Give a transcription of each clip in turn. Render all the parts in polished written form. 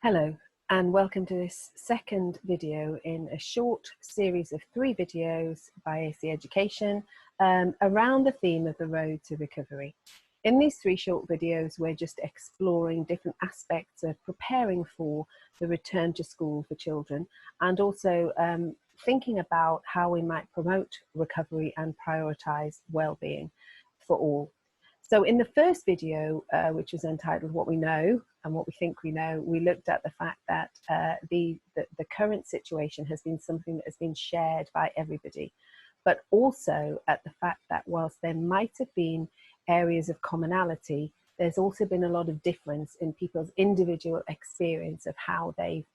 Hello and welcome to this second video in a short series of 3 videos by AC Education around the theme of the road to recovery. In these 3 short videos, we're just exploring different aspects of preparing for the return to school for children, and also thinking about how we might promote recovery and prioritise well-being for all. So in the first video, which was entitled What We Know and What We Think We Know, we looked at the fact that the current situation has been something that has been shared by everybody, but also at the fact that whilst there might have been areas of commonality, there's also been a lot of difference in people's individual experience of how they've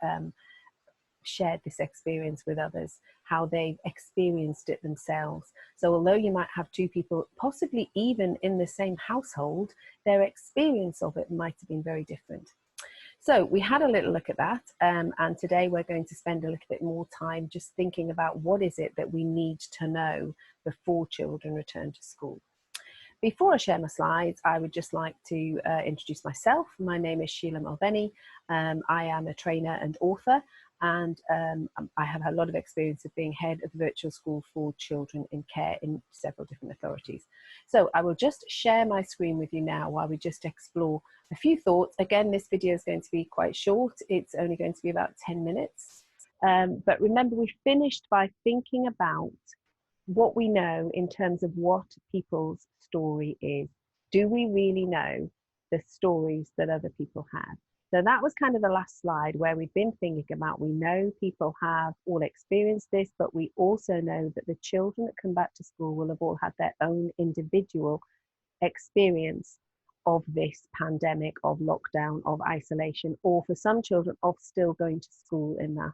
shared this experience with others, how they've experienced it themselves. So although you might have 2 people, possibly even in the same household, their experience of it might have been very different. So we had a little look at that, and today we're going to spend a little bit more time just thinking about what is it that we need to know before children return to school. Before I share my slides, I would just like to introduce myself. My name is Sheila Mulvenney. I am a trainer and author, and I have had a lot of experience of being head of the virtual school for children in care in several different authorities. So I will just share my screen with you now while we just explore a few thoughts. Again, this video is going to be quite short. It's only going to be about 10 minutes. But remember, we finished by thinking about what we know in terms of what people's story is. Do we really know the stories that other people have? So that was kind of the last slide where we've been thinking about, we know people have all experienced this, but we also know that the children that come back to school will have all had their own individual experience of this pandemic, of lockdown, of isolation, or for some children of still going to school in that.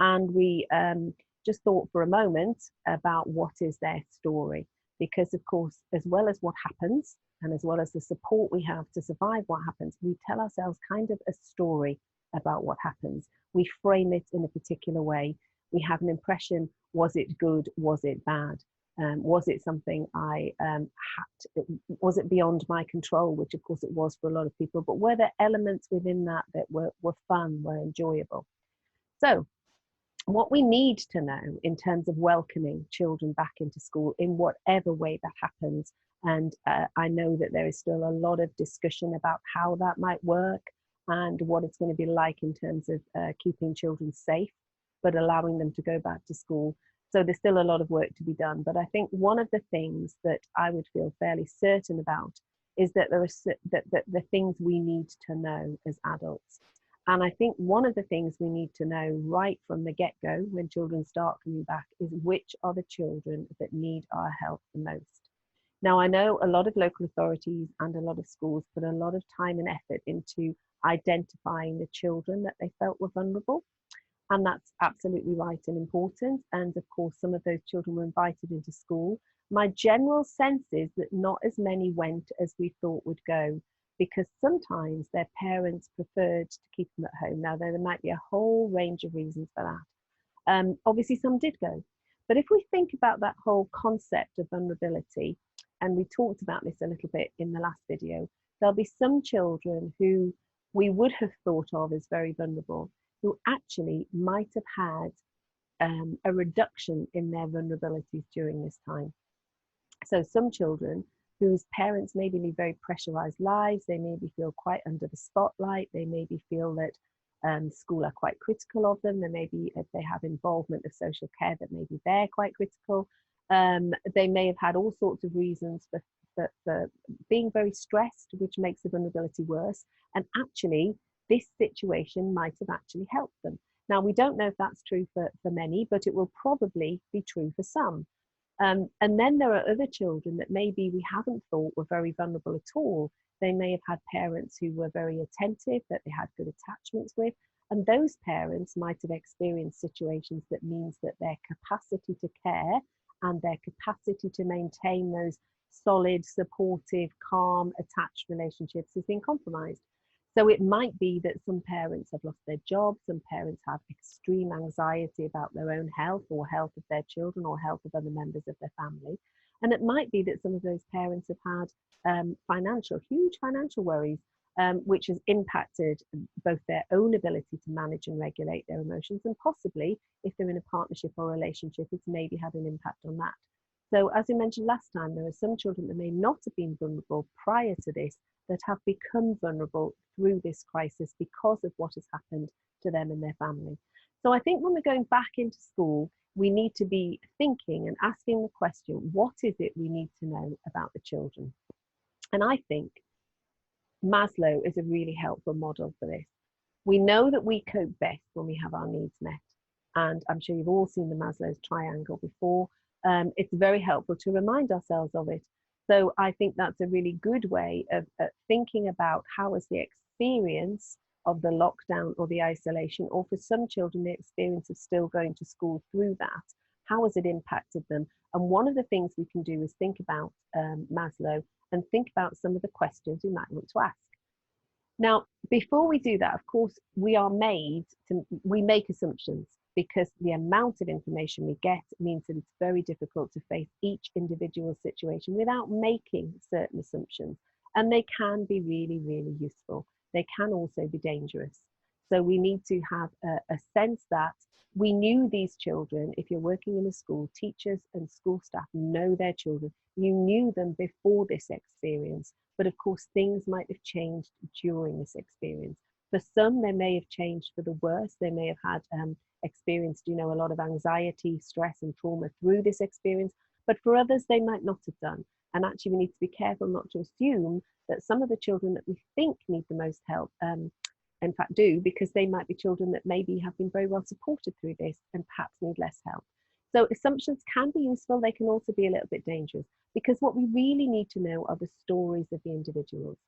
And we just thought for a moment about what is their story, because of course, as well as what happens and as well as the support we have to survive what happens, we tell ourselves kind of a story about what happens. We frame it in a particular way. We have an impression: was it good? Was it bad? Was it something was it beyond my control, which of course it was for a lot of people, but were there elements within that that were fun, were enjoyable? So what we need to know in terms of welcoming children back into school in whatever way that happens, and I know that there is still a lot of discussion about how that might work and what it's going to be like in terms of keeping children safe, but allowing them to go back to school. So there's still a lot of work to be done. But I think one of the things that I would feel fairly certain about is that there are the things we need to know as adults. And I think one of the things we need to know right from the get-go when children start coming back is which are the children that need our help the most. Now, I know a lot of local authorities and a lot of schools put a lot of time and effort into identifying the children that they felt were vulnerable. And that's absolutely right and important. And of course, some of those children were invited into school. My general sense is that not as many went as we thought would go, because sometimes their parents preferred to keep them at home. Now, there might be a whole range of reasons for that. Obviously, some did go. But if we think about that whole concept of vulnerability, and we talked about this a little bit in the last video, there'll be some children who we would have thought of as very vulnerable, who actually might have had a reduction in their vulnerabilities during this time. So some children whose parents maybe lead very pressurized lives, they maybe feel quite under the spotlight, they maybe feel that school are quite critical of them, if they have involvement of social care, that maybe they're quite critical. They may have had all sorts of reasons for being very stressed, which makes the vulnerability worse. And actually, this situation might have actually helped them. Now, we don't know if that's true for many, but it will probably be true for some. And then there are other children that maybe we haven't thought were very vulnerable at all. They may have had parents who were very attentive, that they had good attachments with, and those parents might have experienced situations that means that their capacity to care and their capacity to maintain those solid, supportive, calm, attached relationships has been compromised. So it might be that some parents have lost their jobs, some parents have extreme anxiety about their own health or health of their children or health of other members of their family. And it might be that some of those parents have had huge financial worries which has impacted both their own ability to manage and regulate their emotions, and possibly, if they're in a partnership or relationship, it's maybe had an impact on that. So as we mentioned last time, there are some children that may not have been vulnerable prior to this that have become vulnerable through this crisis because of what has happened to them and their family. So I think when we're going back into school, we need to be thinking and asking the question, what is it we need to know about the children? And I think Maslow is a really helpful model for this. We know that we cope best when we have our needs met. And I'm sure you've all seen the Maslow's triangle before. It's very helpful to remind ourselves of it. So I think that's a really good way of thinking about how is the experience of the lockdown or the isolation, or for some children, the experience of still going to school through that. How has it impacted them? And one of the things we can do is think about Maslow and think about some of the questions we might want to ask. Now, before we do that, of course, we make assumptions, because the amount of information we get means that it's very difficult to face each individual situation without making certain assumptions. And they can be really, really useful. They can also be dangerous. So we need to have a sense that we knew these children. If you're working in a school, teachers and school staff know their children. You knew them before this experience, but of course things might have changed during this experience. For some, they may have changed for the worse. They may have had experienced, a lot of anxiety, stress and trauma through this experience, but for others, they might not have done. And actually, we need to be careful not to assume that some of the children that we think need the most help, in fact do, because they might be children that maybe have been very well supported through this and perhaps need less help. So assumptions can be useful. They can also be a little bit dangerous, because what we really need to know are the stories of the individuals.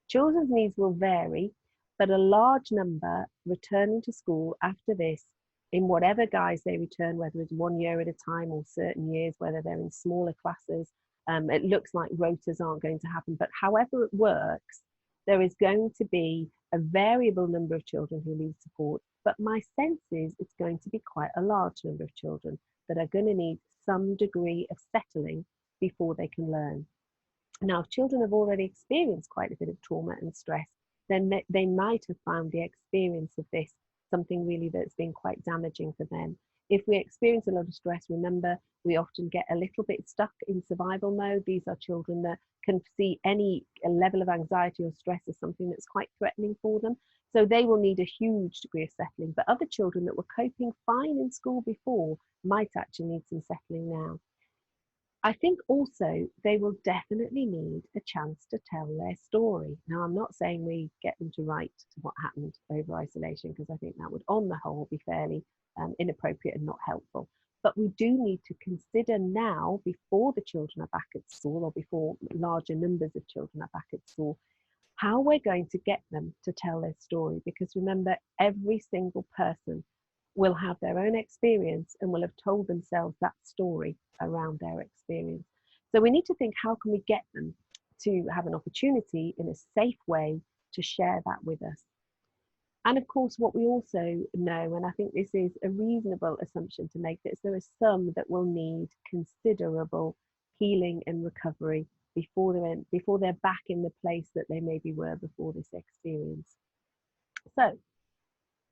Children's needs will vary, but a large number returning to school after this, in whatever guise they return, whether it's 1 year at a time or certain years, whether they're in smaller classes, it looks like rotas aren't going to happen, but however it works, there is going to be a variable number of children who need support. But my sense is it's going to be quite a large number of children that are going to need some degree of settling before they can learn. Now, if children have already experienced quite a bit of trauma and stress, then they might have found the experience of this something really that's been quite damaging for them. If we experience a lot of stress, remember, we often get a little bit stuck in survival mode. These are children that can see any level of anxiety or stress as something that's quite threatening for them. So they will need a huge degree of settling. But other children that were coping fine in school before might actually need some settling now. I think also they will definitely need a chance to tell their story. Now, I'm not saying we get them to write what happened over isolation, because I think that would on the whole be fairly inappropriate and not helpful. But we do need to consider now, before the children are back at school, or before larger numbers of children are back at school, how we're going to get them to tell their story. Because remember, every single person will have their own experience and will have told themselves that story around their experience. So we need to think, how can we get them to have an opportunity in a safe way to share that with us? And of course, what we also know, and I think this is a reasonable assumption to make, that there are some that will need considerable healing and recovery before they're back in the place that they maybe were before this experience. So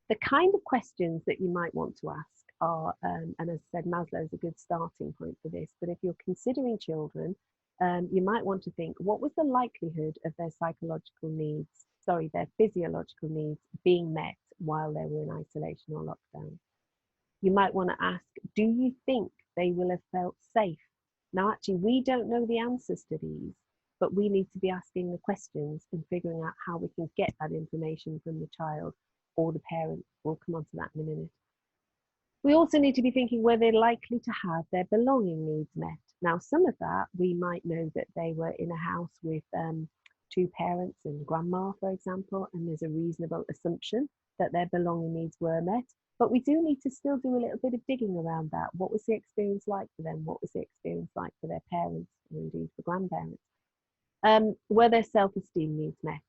the kind of questions that you might want to ask are, and as I said, Maslow is a good starting point for this, but if you're considering children, you might want to think, what was the likelihood of their physiological needs being met while they were in isolation or lockdown? You might want to ask, do you think they will have felt safe? Now, actually, we don't know the answers to these, but we need to be asking the questions and figuring out how we can get that information from the child or the parent. We'll come on to that in a minute. We also need to be thinking, were they likely to have their belonging needs met? Now, some of that, we might know that they were in a house with two parents and grandma, for example, and there's a reasonable assumption that their belonging needs were met. But we do need to still do a little bit of digging around that. What was the experience like for them? What was the experience like for their parents, or indeed for grandparents? Were their self-esteem needs met?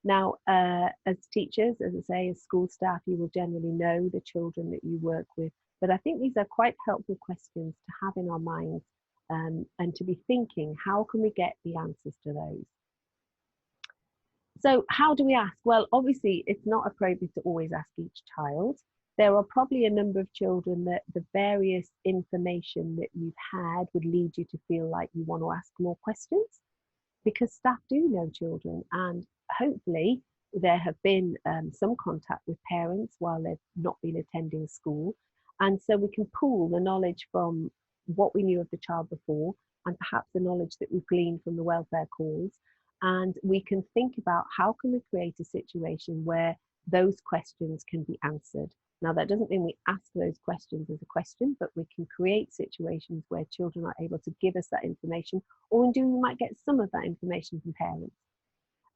Now, as teachers, as I say, as school staff, you will generally know the children that you work with. But I think these are quite helpful questions to have in our minds, and to be thinking, how can we get the answers to those? So how do we ask? Well, obviously it's not appropriate to always ask each child. There are probably a number of children that the various information that you've had would lead you to feel like you want to ask more questions, because staff do know children, and hopefully there have been some contact with parents while they've not been attending school. And so we can pool the knowledge from what we knew of the child before, and perhaps the knowledge that we've gleaned from the welfare calls. And we can think about how can we create a situation where those questions can be answered. Now, that doesn't mean we ask those questions as a question, but we can create situations where children are able to give us that information, or indeed we might get some of that information from parents.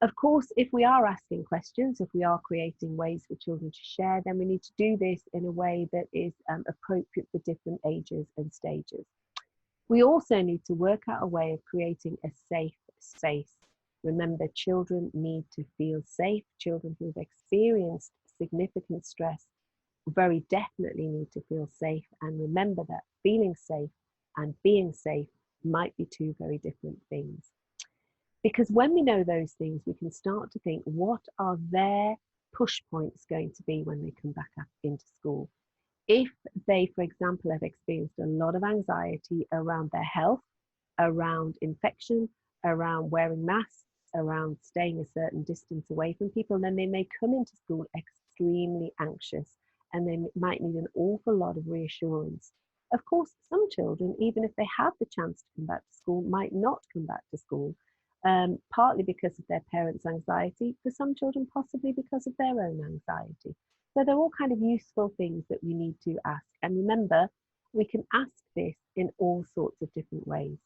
Of course, if we are asking questions, if we are creating ways for children to share, then we need to do this in a way that is appropriate for different ages and stages. We also need to work out a way of creating a safe space. Remember, children need to feel safe. Children who've experienced significant stress very definitely need to feel safe. And remember that feeling safe and being safe might be two very different things. Because when we know those things, we can start to think, what are their push points going to be when they come back up into school? If they, for example, have experienced a lot of anxiety around their health, around infection, around wearing masks, around staying a certain distance away from people, then they may come into school extremely anxious, and they might need an awful lot of reassurance. Of course, some children, even if they have the chance to come back to school, might not come back to school, partly because of their parents' anxiety, for some children possibly because of their own anxiety. So they're all kind of useful things that we need to ask. And remember, we can ask this in all sorts of different ways.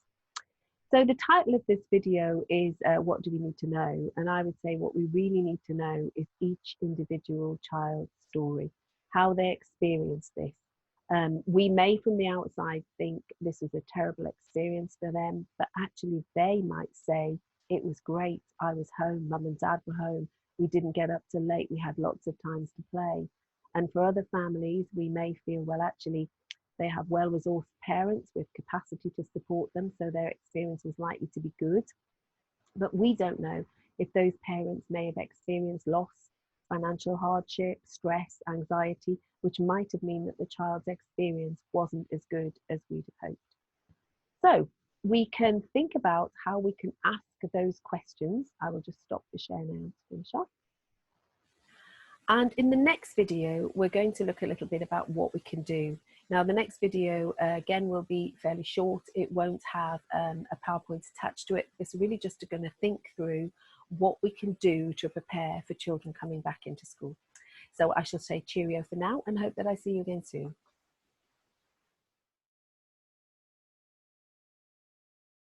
So the title of this video is what do we need to know? And I would say what we really need to know is each individual child's story, how they experience this. We may from the outside think this was a terrible experience for them, but actually they might say, it was great, I was home, mum and dad were home, we didn't get up till late, we had lots of times to play. And for other families, we may feel, well, actually, they have well-resourced parents with capacity to support them, so their experience is likely to be good. But we don't know if those parents may have experienced loss, financial hardship, stress, anxiety, which might have meant that the child's experience wasn't as good as we'd have hoped. So we can think about how we can ask those questions. I will just stop the share now to finish off. And in the next video, we're going to look a little bit about what we can do. Now, the next video, again, will be fairly short. It won't have a PowerPoint attached to it. It's really just going to think through what we can do to prepare for children coming back into school. So I shall say cheerio for now and hope that I see you again soon.